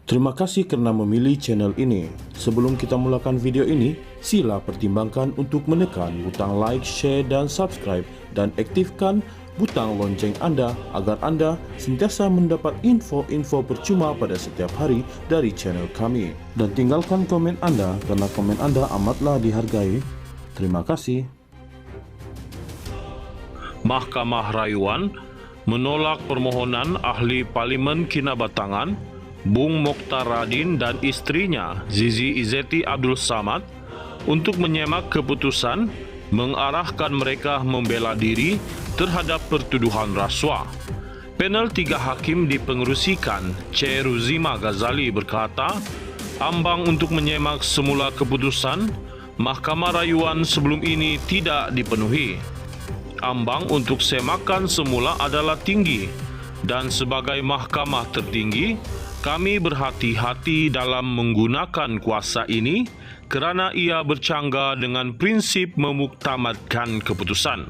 Terima kasih kerana memilih channel ini. Sebelum kita mulakan video ini, sila pertimbangkan untuk menekan butang like, share dan subscribe dan aktifkan butang lonceng anda agar anda sentiasa mendapat info-info percuma pada setiap hari dari channel kami. Dan tinggalkan komen anda kerana komen anda amatlah dihargai. Terima kasih. Mahkamah Rayuan menolak permohonan Ahli Parlimen Kinabatangan Bung Mokhtar Radin dan isterinya Zizi Izzeti Abdul Samad untuk menyemak keputusan mengarahkan mereka membela diri terhadap pertuduhan rasuah. Panel 3 hakim dipengerusikan Chair Ruzima Ghazali berkata, ambang untuk menyemak semula keputusan Mahkamah Rayuan sebelum ini tidak dipenuhi. Ambang untuk semakan semula adalah tinggi dan sebagai mahkamah tertinggi, kami berhati-hati dalam menggunakan kuasa ini kerana ia bercanggah dengan prinsip memuktamadkan keputusan.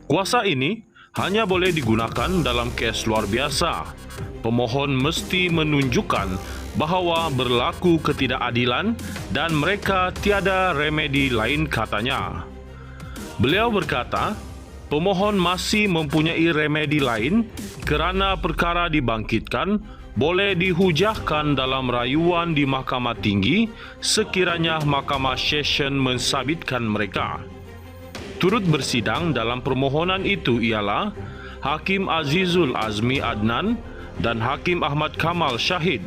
Kuasa ini hanya boleh digunakan dalam kes luar biasa. Pemohon mesti menunjukkan bahawa berlaku ketidakadilan dan mereka tiada remedi lain katanya. Beliau berkata, pemohon masih mempunyai remedi lain kerana perkara dibangkitkan boleh dihujahkan dalam rayuan di Mahkamah Tinggi sekiranya Mahkamah Session mensabitkan mereka. Turut bersidang dalam permohonan itu ialah Hakim Azizul Azmi Adnan dan Hakim Ahmad Kamal Shahid.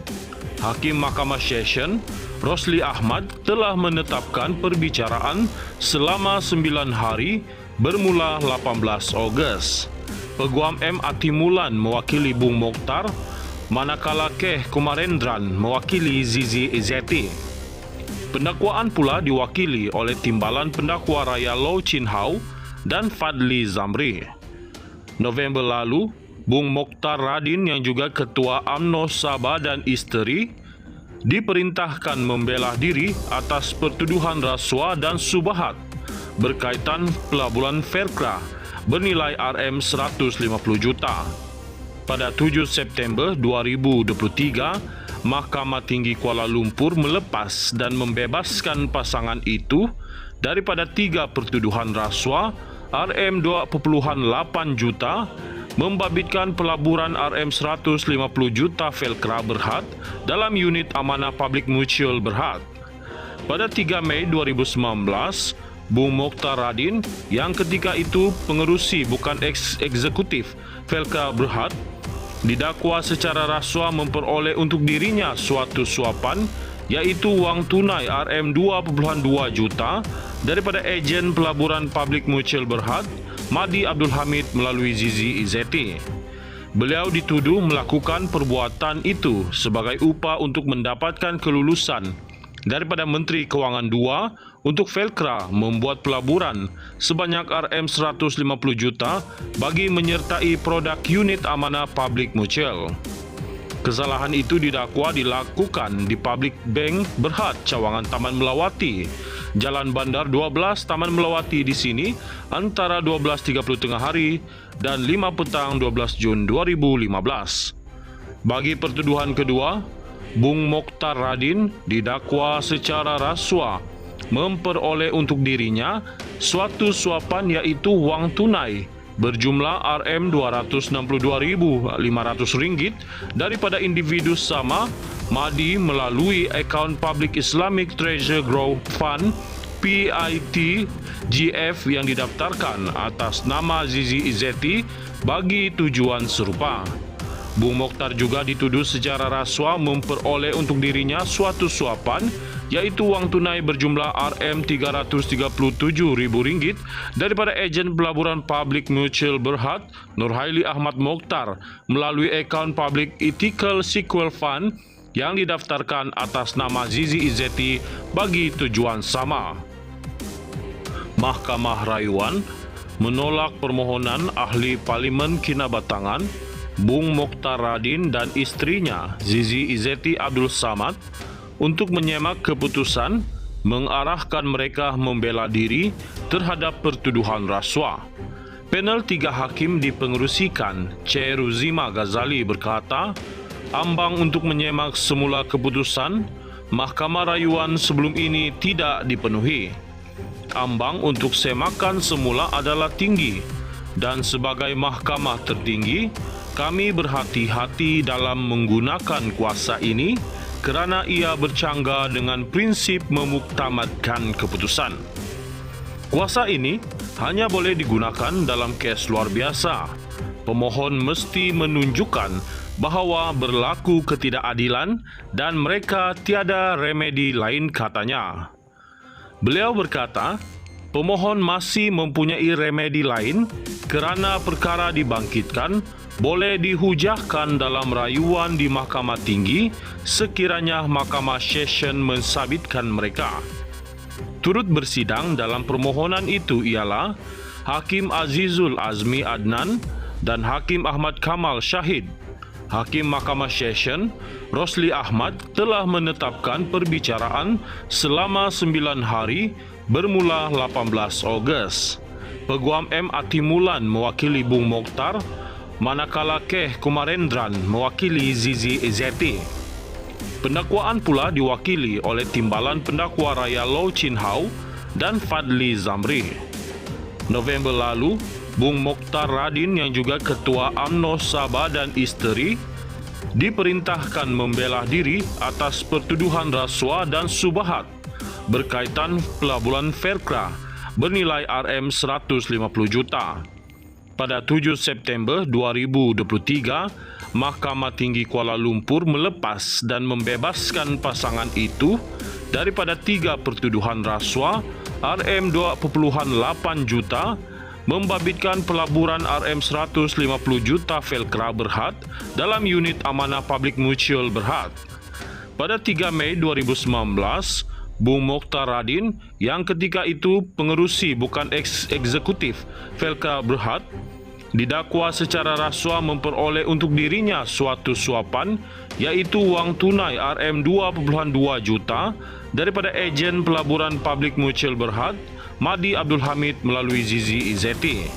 Hakim Mahkamah Session Rosli Ahmad telah menetapkan perbicaraan selama 9 hari bermula 18 Ogos. Peguam M. Atimulan mewakili Bung Mokhtar, manakala Keh Kumarendran mewakili Zizi Izzeti. Pendakwaan pula diwakili oleh Timbalan Pendakwa Raya Low Chin Hau dan Fadli Zamri. November lalu, Bung Mokhtar Radin yang juga Ketua UMNO Sabah dan isteri diperintahkan membela diri atas pertuduhan rasuah dan subahat berkaitan pelaburan Faircraft bernilai RM150 juta. Pada 7 September 2023, Mahkamah Tinggi Kuala Lumpur melepas dan membebaskan pasangan itu daripada 3 pertuduhan rasuah RM2.8 juta, membabitkan pelaburan RM150 juta Faircraft Berhad dalam unit amanah Public Mutual Berhad. Pada 3 Mei 2019, Bung Mokhtar Radin yang ketika itu pengerusi bukan eksekutif Faircraft Berhad didakwa secara rasuah memperoleh untuk dirinya suatu suapan iaitu wang tunai RM2.2 juta daripada ejen pelaburan Public Mutual Berhad Madi Abdul Hamid melalui Zizi Izzeti. Beliau dituduh melakukan perbuatan itu sebagai upah untuk mendapatkan kelulusan daripada Menteri Kewangan II untuk Faircraft membuat pelaburan sebanyak RM150 juta bagi menyertai produk unit amanah Public Mutual. Kesalahan itu didakwa dilakukan di Public Bank Berhad Cawangan Taman Melawati, Jalan Bandar 12 Taman Melawati di sini antara 12.30 tengah hari dan 5 petang 12 Jun 2015. Bagi pertuduhan kedua, Bung Mokhtar Radin didakwa secara rasuah memperoleh untuk dirinya suatu suapan iaitu wang tunai berjumlah RM262.500 daripada individu sama Madi melalui akaun Public Islamic Treasure Growth Fund PITGF yang didaftarkan atas nama Zizi Izzeti bagi tujuan serupa. Bung Mokhtar juga dituduh secara rasuah memperoleh untuk dirinya suatu suapan iaitu wang tunai berjumlah RM337.000 daripada ejen pelaburan Public Mutual Berhad Nurhaili Ahmad Mokhtar melalui akaun Public Ethical Sequel Fund yang didaftarkan atas nama Zizi Izzeti bagi tujuan sama. Mahkamah Rayuan menolak permohonan Ahli Parlimen Kinabatangan Bung Mokhtar Radin dan isterinya Zizi Izzeti Abdul Samad untuk menyemak keputusan mengarahkan mereka membela diri terhadap pertuduhan rasuah. Panel 3 hakim dipengerusikan Chair Ruzima Ghazali berkata, ambang untuk menyemak semula keputusan Mahkamah Rayuan sebelum ini tidak dipenuhi. Ambang untuk semakan semula adalah tinggi, dan sebagai mahkamah tertinggi, kami berhati-hati dalam menggunakan kuasa ini kerana ia bercanggah dengan prinsip memuktamadkan keputusan. Kuasa ini hanya boleh digunakan dalam kes luar biasa. Pemohon mesti menunjukkan bahawa berlaku ketidakadilan dan mereka tiada remedi lain, katanya. Beliau berkata, pemohon masih mempunyai remedi lain kerana perkara dibangkitkan boleh dihujahkan dalam rayuan di Mahkamah Tinggi sekiranya Mahkamah Session mensabitkan mereka. Turut bersidang dalam permohonan itu ialah Hakim Azizul Azmi Adnan dan Hakim Ahmad Kamal Syahid. Hakim Mahkamah Session, Rosli Ahmad, telah menetapkan perbicaraan selama 9 hari bermula 18 Ogos. Peguam M. Atimulan mewakili Bung Mokhtar, manakala Keh Kumarendran mewakili Zizi Izzeti. Pendakwaan pula diwakili oleh Timbalan Pendakwa Raya Low Chin Hau dan Fadli Zamri. November lalu, Bung Mokhtar Radin yang juga Ketua UMNO Sabah dan isteri diperintahkan membelah diri atas pertuduhan rasuah dan subahat berkaitan pelaburan Faircraft bernilai RM150 juta. Pada 7 September 2023, Mahkamah Tinggi Kuala Lumpur melepas dan membebaskan pasangan itu daripada 3 pertuduhan rasuah RM2.8 juta, membabitkan pelaburan RM150 juta Faircraft Berhad dalam unit amanah Public Mutual Berhad. Pada 3 Mei 2019, Bung Mokhtar Radin yang ketika itu pengerusi bukan eksekutif Faircraft Berhad didakwa secara rasuah memperoleh untuk dirinya suatu suapan iaitu wang tunai RM2.2 juta daripada ejen pelaburan Public Mutual Berhad Madi Abdul Hamid melalui Zizi Izzeti.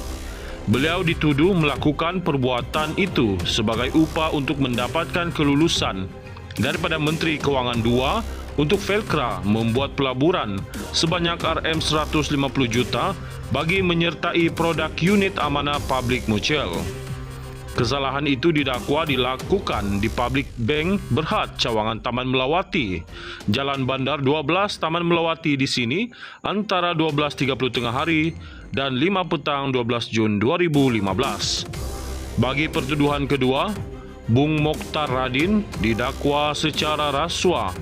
Beliau dituduh melakukan perbuatan itu sebagai upah untuk mendapatkan kelulusan daripada Menteri Kewangan II untuk Faircraft membuat pelaburan sebanyak RM150 juta bagi menyertai produk unit amanah Public Mutual. Kesalahan itu didakwa dilakukan di Public Bank Berhad, Cawangan Taman Melawati, Jalan Bandar 12 Taman Melawati di sini antara 12.30 tengah hari dan 5 petang 12 Jun 2015. Bagi pertuduhan kedua, Bung Mokhtar Radin didakwa secara rasuah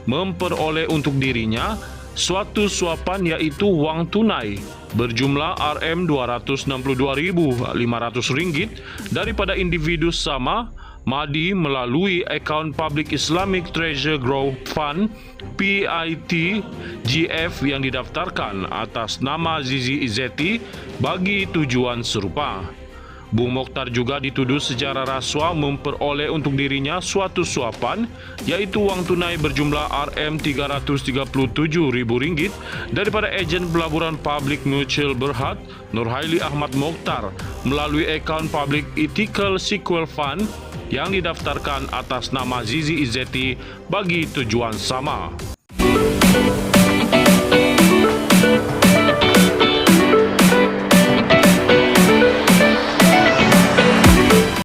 memperoleh untuk dirinya suatu suapan iaitu wang tunai berjumlah RM262.500 daripada individu sama Madi melalui akaun Public Islamic Treasure Growth Fund PITGF yang didaftarkan atas nama Zizi Izzeti bagi tujuan serupa. Bung Mokhtar juga dituduh secara rasuah memperoleh untuk dirinya suatu suapan iaitu wang tunai berjumlah RM337.000 daripada ejen pelaburan Public Mutual Berhad Nurhaili Ahmad Mokhtar melalui akaun Public Ethical Sequel Fund yang didaftarkan atas nama Zizi Izzeti bagi tujuan sama.